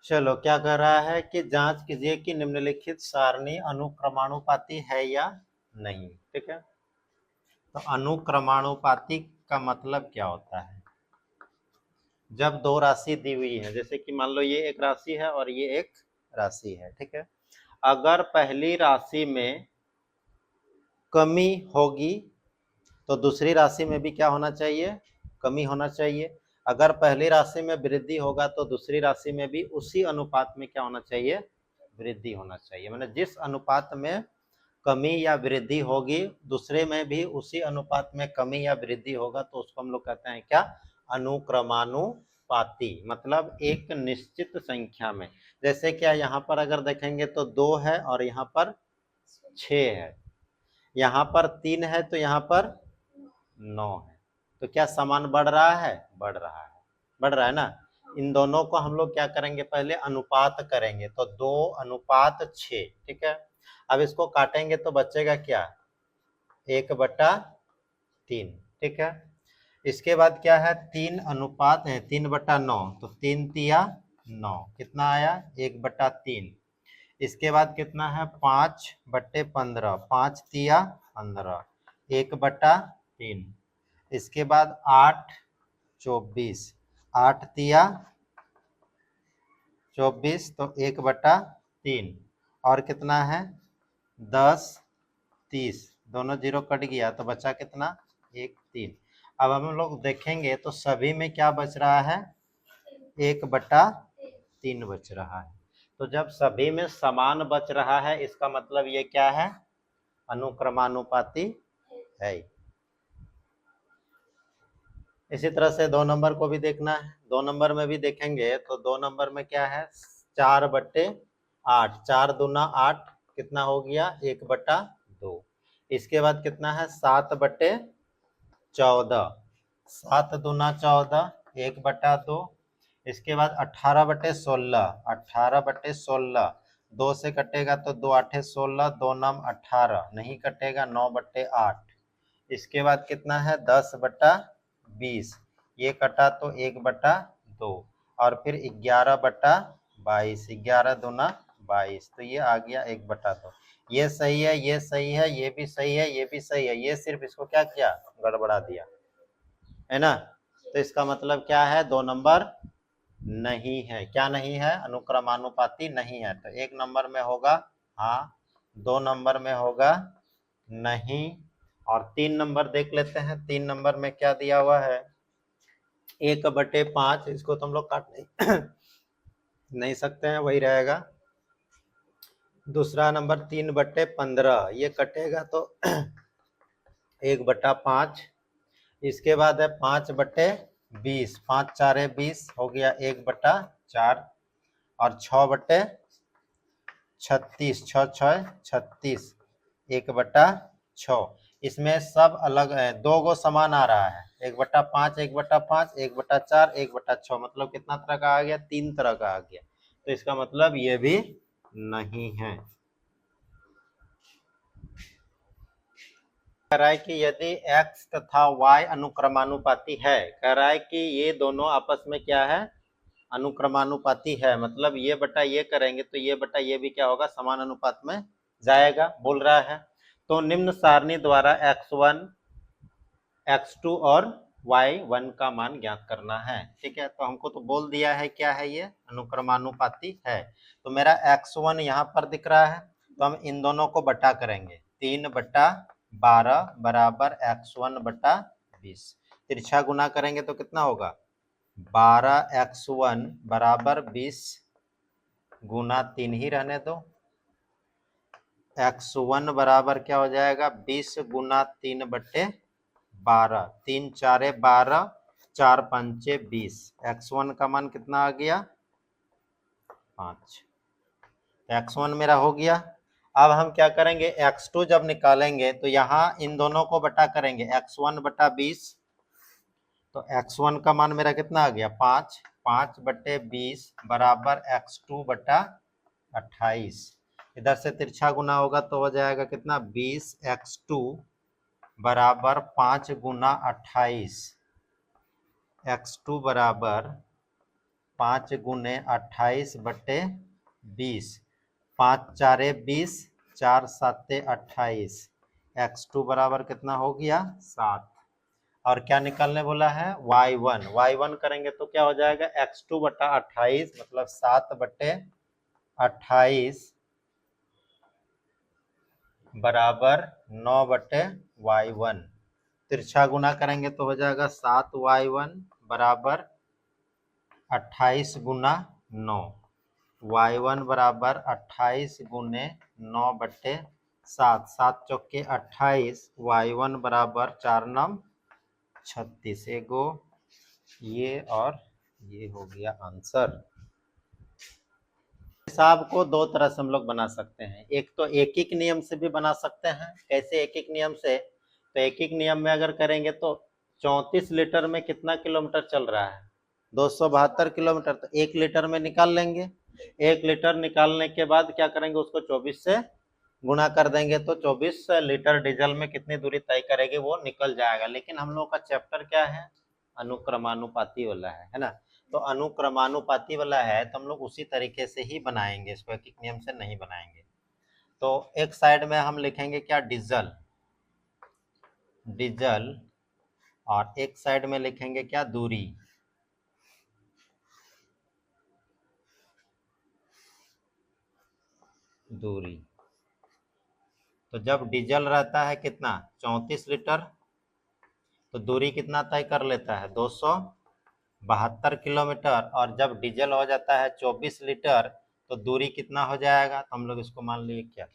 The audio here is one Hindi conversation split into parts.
चलो, क्या कर रहा है कि जांच कीजिए कि निम्नलिखित सारणी अनुक्रमानुपाती है या नहीं। ठीक है, तो अनुक्रमानुपाती का मतलब क्या होता है? जब दो राशि दी हुई है, जैसे कि मान लो ये एक राशि है और ये एक राशि है। ठीक है, अगर पहली राशि में कमी होगी तो दूसरी राशि में भी क्या होना चाहिए? कमी होना चाहिए। अगर पहली राशि में वृद्धि होगा तो दूसरी राशि में भी उसी अनुपात में क्या होना चाहिए? वृद्धि होना चाहिए। मतलब जिस अनुपात में कमी या वृद्धि होगी दूसरे में भी उसी अनुपात में कमी या वृद्धि होगा, तो उसको हम लोग कहते हैं क्या? अनुक्रमानुपाती। मतलब एक निश्चित संख्या में। जैसे क्या यहाँ पर अगर देखेंगे तो 2 है और यहाँ पर 6 है, यहाँ पर 3 है तो यहाँ पर 9 है, तो क्या समान बढ़ रहा है? बढ़ रहा है, बढ़ रहा है ना। इन दोनों को हम लोग क्या करेंगे? पहले अनुपात करेंगे, तो 2:6। ठीक है, अब इसको काटेंगे तो बचेगा क्या? 1/3। ठीक है, इसके बाद क्या है? 3 अनुपात है 3/9, तो 3 तिया 9, कितना आया? 1/3। इसके बाद कितना है? 5/15, 5 तिया 15, 1/3। इसके बाद 8/24, 8 तिया 24, तो 1/3। और कितना है? 10/30, दोनों जीरो कट गया तो बचा कितना? 1/3। अब हम लोग देखेंगे तो सभी में क्या बच रहा है? 1/3 बच रहा है। तो जब सभी में समान बच रहा है इसका मतलब ये क्या है? अनुक्रमानुपाती है। इसी तरह से 2 नंबर को भी देखना है। 2 नंबर में भी देखेंगे तो 2 नंबर में क्या है? 4/8, 4 दूना 8, कितना हो गया? 1/2। इसके बाद कितना है? 7/14, 7 दूना 14, 1/2। इसके बाद 18/16, 18/16, 2 से कटेगा तो 2 8 16, 2 9 18, नहीं कटेगा, 9/8। इसके बाद कितना है? 10/20, ये कटा तो 1/2, और फिर 11/22, 11 दूना 22, तो ये आ गया 1/2। ये सही है, ये सही है, ये भी सही है, ये भी सही है, ये सिर्फ इसको क्या किया? गड़बड़ा दिया, है ना। तो इसका मतलब क्या है? 2 नंबर नहीं है। क्या नहीं है? अनुक्रमानुपाती नहीं है। तो 1 नंबर में होगा हाँ, 2 नंबर में होगा नहीं, और 3 नंबर देख लेते हैं। 3 नंबर में क्या दिया हुआ है? 1/5, इसको तो हम लोग काट नहीं सकते हैं, वही रहेगा। दूसरा नंबर 3/15, ये कटेगा तो 1/5। इसके बाद है 5/20, 5 4 20 हो गया 1/4, और 6/36, 6 6 36, 1/6। इसमें सब अलग है, 2 गो समान आ रहा है, 1/5, 1/5, 1/4, 1/6, मतलब कितना तरह का आ गया? 3 तरह का आ गया। तो इसका मतलब ये भी नहीं है। कह रहा है कि यदि x तथा y अनुक्रमानुपाती है, कह रहा है कि ये दोनों आपस में क्या है? अनुक्रमानुपाती है। मतलब ये बटा ये करेंगे तो ये बटा ये भी क्या होगा? समान अनुपात में जाएगा, बोल रहा है। तो निम्न सारणी द्वारा x1, x2 और y1 का मान ज्ञात करना है। ठीक है, तो हमको तो बोल दिया है क्या है? ये अनुक्रमानुपाती है। तो मेरा x1 यहाँ पर दिख रहा है, तो हम इन दोनों को बटा करेंगे। 3/12 बराबर x1/20। तिरछा गुना करेंगे तो कितना होगा? 12x1 बराबर 20 गुना 3 ही रहने दो। x1 बराबर क्या हो जाएगा? 20 गुना 3/12, 3 4 12, 4 5 20। x1 का मान कितना आ गया? 5। x1 मेरा हो गया। अब हम क्या करेंगे? x2 जब निकालेंगे तो यहाँ इन दोनों को बटा करेंगे, x1/20, तो x1 का मान मेरा कितना आ गया? 5, 5/20 बराबर x2/28। इधर से तिरछा गुना होगा तो हो जाएगा कितना? 20x2 बराबर 5 गुना 28, x2 बराबर 5 गुने 28/20, 5 4 20, 4 7 28, x2 बराबर कितना हो गया 7। और क्या निकालने बोला है y1, y1 करेंगे तो क्या हो जाएगा x2/28 मतलब 7/28 बराबर 9/y1। तिरछा गुना करेंगे तो हो जाएगा 7y1 बराबर 28 गुना 9, y1 बराबर 28 गुने 9/7, 7 चौके 28, y1 बराबर 4 9 36। एगो ये और ये हो गया आंसर। हिसाब को दो तरह से हम लोग बना सकते हैं, एक तो एक एक नियम से भी बना सकते हैं। कैसे एक एक नियम से? तो एक एक नियम में अगर करेंगे तो 34 लीटर में कितना किलोमीटर चल रहा है 272 किलोमीटर, तो 1 लीटर में निकाल लेंगे। 1 लीटर निकालने के बाद क्या करेंगे उसको 24 से गुणा कर देंगे तो 24 लीटर डीजल में कितनी दूरी तय करेगी वो निकल जाएगा। लेकिन हम लोग का चैप्टर क्या है अनुक्रमानुपाती वाला है ना, तो अनुक्रमानुपाती वाला है तो हम लोग उसी तरीके से ही बनाएंगे, इसको एक नियम से नहीं बनाएंगे। तो एक साइड में हम लिखेंगे क्या डीजल, डीजल, और एक साइड में लिखेंगे क्या दूरी, दूरी। तो जब डीजल रहता है कितना 34 लीटर तो दूरी कितना तय कर लेता है 272 किलोमीटर, और जब डीजल हो जाता है 24 लीटर तो दूरी कितना हो जाएगा, तो हम लोग इसको मान लिए क्या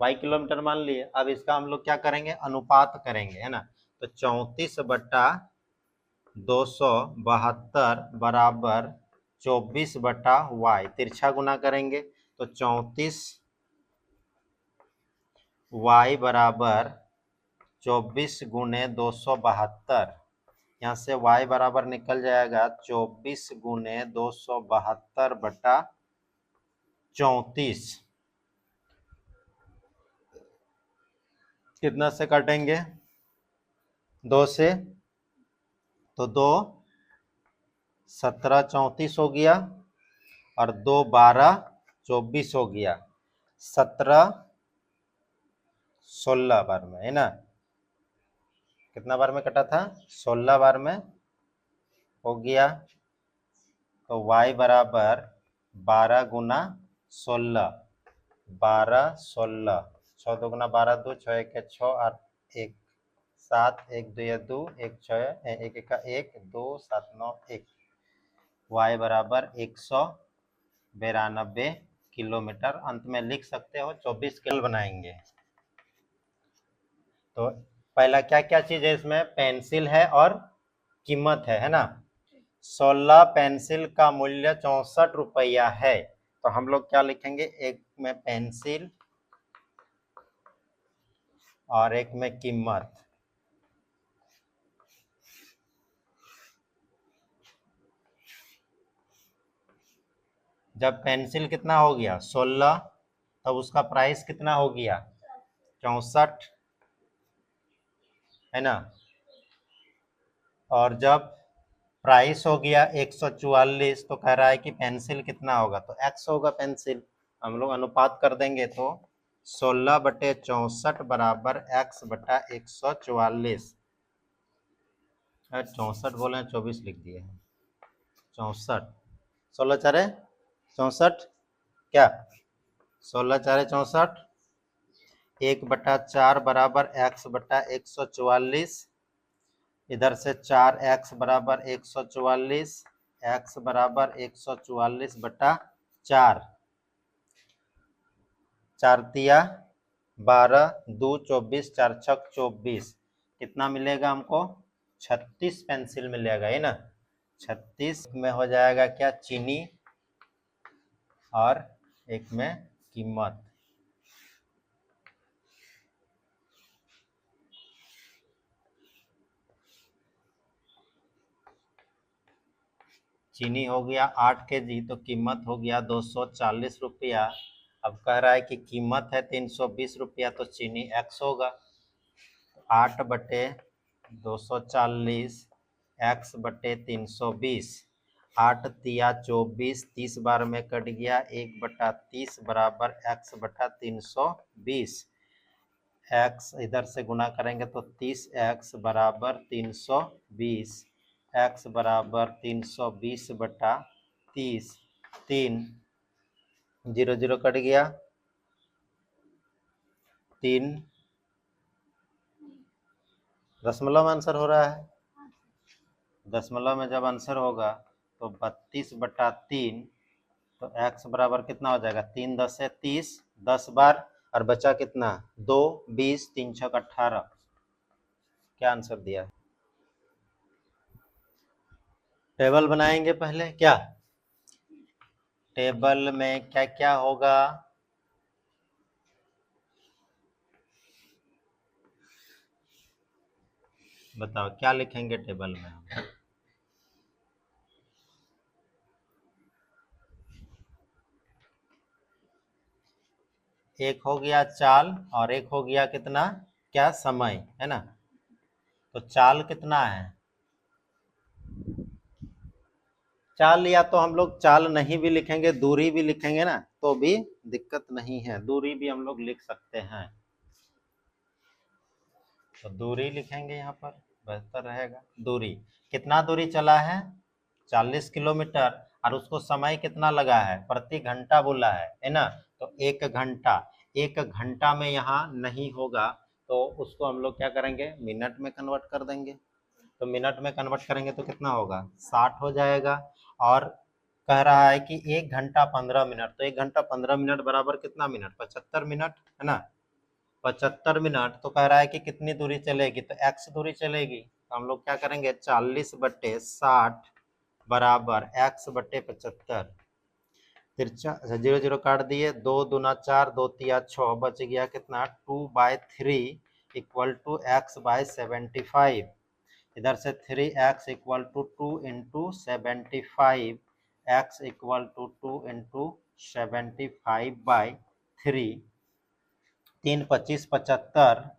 y किलोमीटर मान लिए। अब इसका हम लोग क्या करेंगे अनुपात करेंगे है ना, तो 34/272 बराबर 24/y, तिरछा गुना करेंगे तो 34y बराबर 24 गुने 272, यहाँ से y बराबर निकल जाएगा 24 गुने 272/34। कितना से काटेंगे 2 से, तो 2 17 34 हो गया और 2 12 24 हो गया, 17 16 बार में है ना, कितना बार में कटा था 16 बार में हो गया। तो y बराबर 12 गुना 16, 12 16, 6 2 गुना 12 2, 6 1 6 8 1 7 1 2 2 1 6 1 1 1 2 7 9 1, y बराबर 192 किलोमीटर। अंत में लिख सकते हो 24 किलो बनाएंगे। तो पहला क्या क्या चीज है इसमें पेंसिल है और कीमत है ना। 16 पेंसिल का मूल्य 64 रुपया है, तो हम लोग क्या लिखेंगे एक में पेंसिल और एक में कीमत। जब पेंसिल कितना हो गया 16 तब उसका प्राइस कितना हो गया 64 है ना, और जब प्राइस हो गया 144 तो कह रहा है कि पेंसिल कितना होगा, तो x होगा पेंसिल। हम लोग अनुपात कर देंगे तो 16/64 बराबर x/144। 64 बोले 24 लिख दिए हैं, 64, 16 4 64 क्या 16 4 64, 1/4 बराबर x/144, इधर से 4x बराबर 144, x बराबर 144/4, 4 तिया 12 2 24, 4 छक 24, कितना मिलेगा हमको 36 पेंसिल मिलेगा है ना। 36 में हो जाएगा क्या चीनी और एक में कीमत। चीनी हो गया 8 kg तो कीमत हो गया 240 रुपया। अब कह रहा है कि कीमत है 320 रुपया तो चीनी x होगा 8/240 x/320। 8 तिया 24, 30 बार में कट गया, 1/30 बराबर x/320। x इधर से गुना करेंगे तो 30x बराबर 320, x बराबर 320/30, 3 0 0 कट गया, 3 दशमलव में आंसर हो रहा है। दशमलव में जब आंसर होगा तो 32/3, तो x बराबर कितना हो जाएगा, 3 10 है 30, 10 बार और बचा कितना 2, 20, 3 6 18। क्या आंसर दिया है? टेबल बनाएंगे पहले। क्या टेबल में क्या क्या होगा? बताओ क्या लिखेंगे टेबल में हम? एक हो गया चाल और एक हो गया कितना, क्या समय है ना। तो चाल कितना है, चाल या तो हम लोग चाल नहीं भी लिखेंगे, दूरी भी लिखेंगे ना तो भी दिक्कत नहीं है, दूरी भी हम लोग लिख सकते हैं। तो दूरी लिखेंगे यहाँ पर, बेहतर रहेगा। दूरी कितना दूरी चला है, 40 किलोमीटर, और उसको समय कितना लगा है, प्रति घंटा बोला है ना। तो 1 घंटा, 1 घंटा में यहाँ नहीं होगा तो उसको हम लोग क्या करेंगे, मिनट में कन्वर्ट कर देंगे। तो मिनट में कन्वर्ट करेंगे तो कितना होगा, 60 हो जाएगा। और कह रहा है कि 1 घंटा 15 मिनट, तो 1 घंटा 15 मिनट बराबर कितना मिनट, 75 मिनट है ना। 75 मिनट तो कह रहा है कि कितनी दूरी चलेगी, तो x दूरी चलेगी। तो हम लोग क्या करेंगे, 40/60 बराबर x/75। तिरछा 0 0 काट दिए, 2 दूना 4, 2 तिया 6, बच गया कितना 2/3 इक्वल टू x/75। इधर से 3x equal to 2 into 75, x equal to 2 into 75/3, 3 25 75,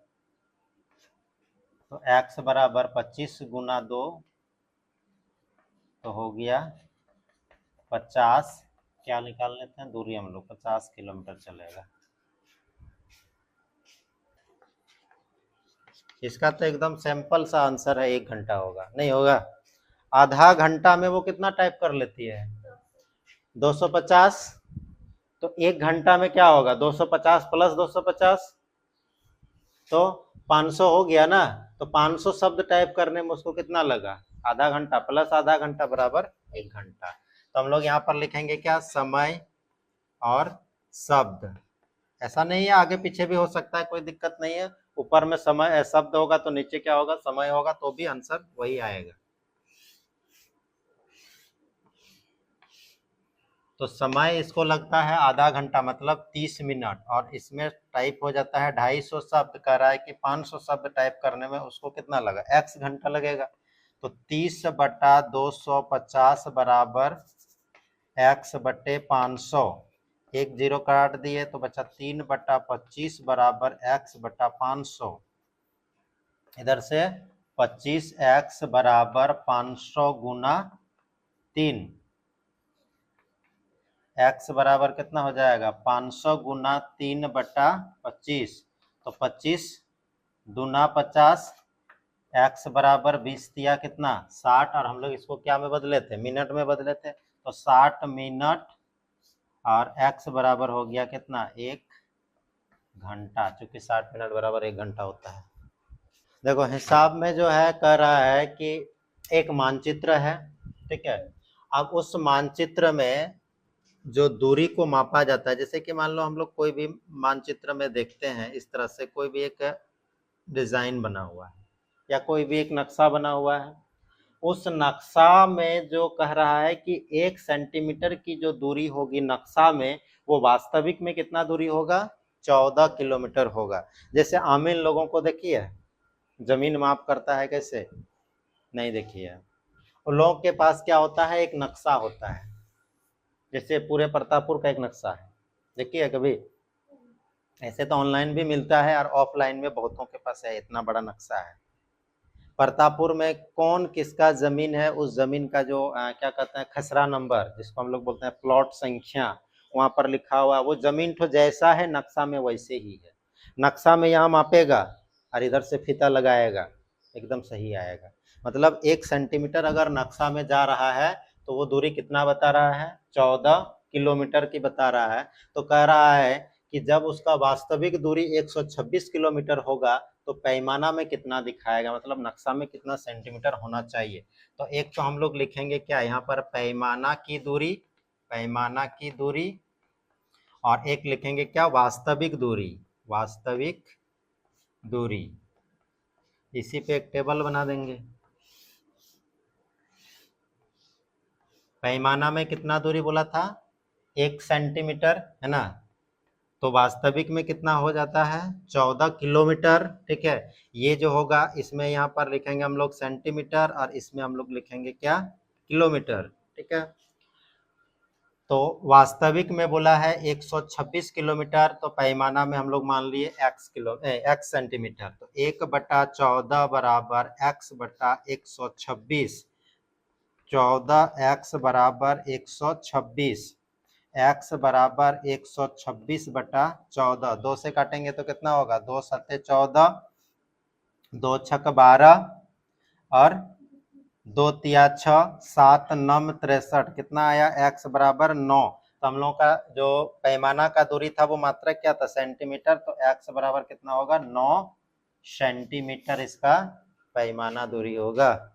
तो x बराबर 25 गुना 2 तो हो गया 50। क्या निकाल लेते हैं दूरी हम लोग, 50 किलोमीटर चलेगा। इसका तो एकदम सिंपल सा आंसर है, 1 घंटा होगा, नहीं होगा। आधा घंटा में वो कितना टाइप कर लेती है, 250। तो 1 घंटा में क्या होगा, 250 प्लस 250 तो 500 हो गया ना। तो 500 शब्द टाइप करने में उसको कितना लगा, आधा घंटा, प्लस आधा घंटा बराबर 1 घंटा। तो हम लोग यहाँ पर लिखेंगे क्या, समय और शब्द। ऐसा नहीं है, आगे पीछे भी हो सकता है, कोई दिक्कत नहीं है। ऊपर में समय शब्द होगा तो नीचे क्या होगा, समय होगा, तो भी आंसर वही आएगा। तो समय इसको लगता है आधा घंटा मतलब 30 मिनट, और इसमें टाइप हो जाता है 250 शब्द। कह रहा है कि 500 शब्द टाइप करने में उसको कितना लगा, x घंटा लगेगा। तो 30/250 बराबर x/500। 1 0 काट दिए तो बचा 3/25 बराबर x/500। इधर से 25x बराबर 500 गुना 3, x बराबर कितना हो जाएगा, 500 गुना 3/25, तो 25 दूना 50, x बराबर 20 दिया कितना 60, और हम लोग इसको क्या में बदले थे, मिनट में बदले थे। तो 60 मिनट और x बराबर हो गया कितना, 1 घंटा, चूंकि 60 मिनट बराबर 1 घंटा होता है। देखो हिसाब में जो है कह रहा है कि एक मानचित्र है, ठीक है। अब उस मानचित्र में जो दूरी को मापा जाता है, जैसे कि मान लो हम लोग कोई भी मानचित्र में देखते हैं, इस तरह से कोई भी एक डिजाइन बना हुआ है या कोई भी एक नक्शा बना हुआ है। उस नक्शा में जो कह रहा है कि 1 सेंटीमीटर की जो दूरी होगी नक्शा में, वो वास्तविक में कितना दूरी होगा, 14 किलोमीटर होगा। जैसे आमिर लोगों को देखिए जमीन माप करता है कैसे, नहीं देखिए, उन लोगों के पास क्या होता है, एक नक्शा होता है। जैसे पूरे प्रतापपुर का एक नक्शा है, देखिए कभी, ऐसे तो ऑनलाइन भी मिलता है और ऑफलाइन में बहुतों के पास है, इतना बड़ा नक्शा है। प्रतापपुर में कौन किसका जमीन है, उस जमीन का जो क्या कहते हैं खसरा नंबर, जिसको हम लोग बोलते हैं प्लॉट संख्या, वहां पर लिखा हुआ वो जमीन तो जैसा है नक्शा में वैसे ही है। नक्शा में यहाँ मापेगा और इधर से फीता लगाएगा, एकदम सही आएगा। मतलब 1 सेंटीमीटर अगर नक्शा में जा रहा है तो वो दूरी कितना बता रहा है, 14 किलोमीटर की बता रहा है। तो कह रहा है कि जब उसका वास्तविक दूरी 126 किलोमीटर होगा तो पैमाना में कितना दिखाएगा, मतलब नक्शा में कितना सेंटीमीटर होना चाहिए। तो एक तो हम लोग लिखेंगे क्या यहाँ पर पैमाना की दूरी, पैमाना की दूरी, और एक लिखेंगे क्या वास्तविक दूरी, वास्तविक दूरी। इसी पे एक टेबल बना देंगे। पैमाना में कितना दूरी बोला था, 1 सेंटीमीटर है ना, तो वास्तविक में कितना हो जाता है 14 किलोमीटर। ठीक है, ये जो होगा इसमें यहाँ पर लिखेंगे हम लोग सेंटीमीटर और इसमें हम लोग लिखेंगे क्या किलोमीटर। ठीक है, तो वास्तविक में बोला है 126 किलोमीटर, तो पैमाना में हम लोग मान लिए x सेंटीमीटर, तो 1/14 बराबर x बटा 126, 14x बराबर 126, x बराबर 126 बटा 14, 2 से काटेंगे तो कितना होगा, 2 सत्ते 14, 2 छक 12 और 2 तिया 6, 7 नम 63, कितना आया x बराबर 9। तो हम लोग का जो पैमाना का दूरी था वो मात्रक क्या था, सेंटीमीटर, तो x बराबर कितना होगा 9 सेंटीमीटर इसका पैमाना दूरी होगा।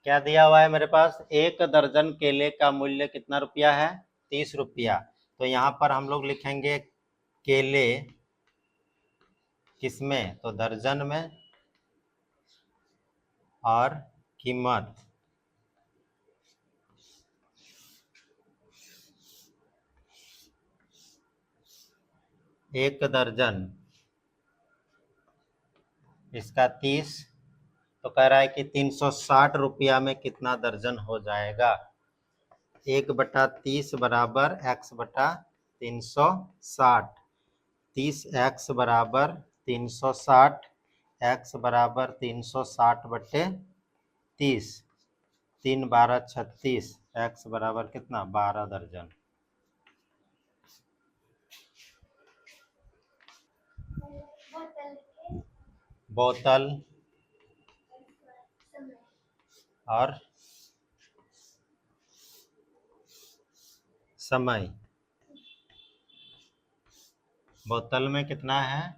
क्या दिया हुआ है मेरे पास, 1 दर्जन केले का मूल्य कितना रुपया है, 30 रुपया। तो यहाँ पर हम लोग लिखेंगे केले किसमें, तो दर्जन में, और कीमत 1 दर्जन इसका 30, तो कह रहा है कि 360 रुपया में कितना दर्जन हो जाएगा। 1/30 बराबर x बटा 360, 30x बराबर 360, x बराबर 360 बटे 30, 3 12 36, x बराबर कितना 12 दर्जन। बोतल और समय, बोतल में कितना है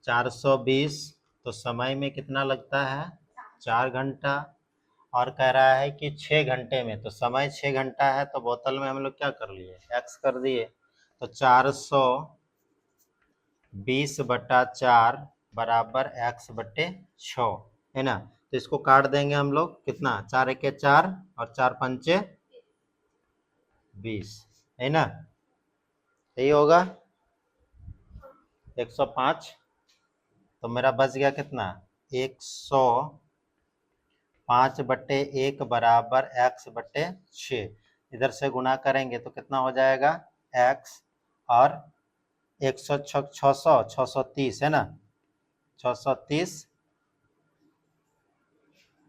420, तो समय में कितना लगता है 4 घंटा, और कह रहा है कि 6 घंटे में, तो समय 6 घंटा है, तो बोतल में हम लोग क्या कर लिए x कर दिए, तो 420 बटा 4 बराबर x बटे 6 है ना। तो इसको काट देंगे हम लोग, कितना 4 1 4 और 4 5 20 है ना, यही होगा 105। तो मेरा बच गया कितना 105 बटे 1 बराबर x बटे 6, इधर से गुणा करेंगे तो कितना हो जाएगा x, और 630 है ना, 630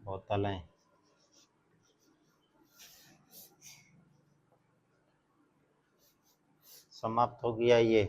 बोतलें। समाप्त हो गया ये।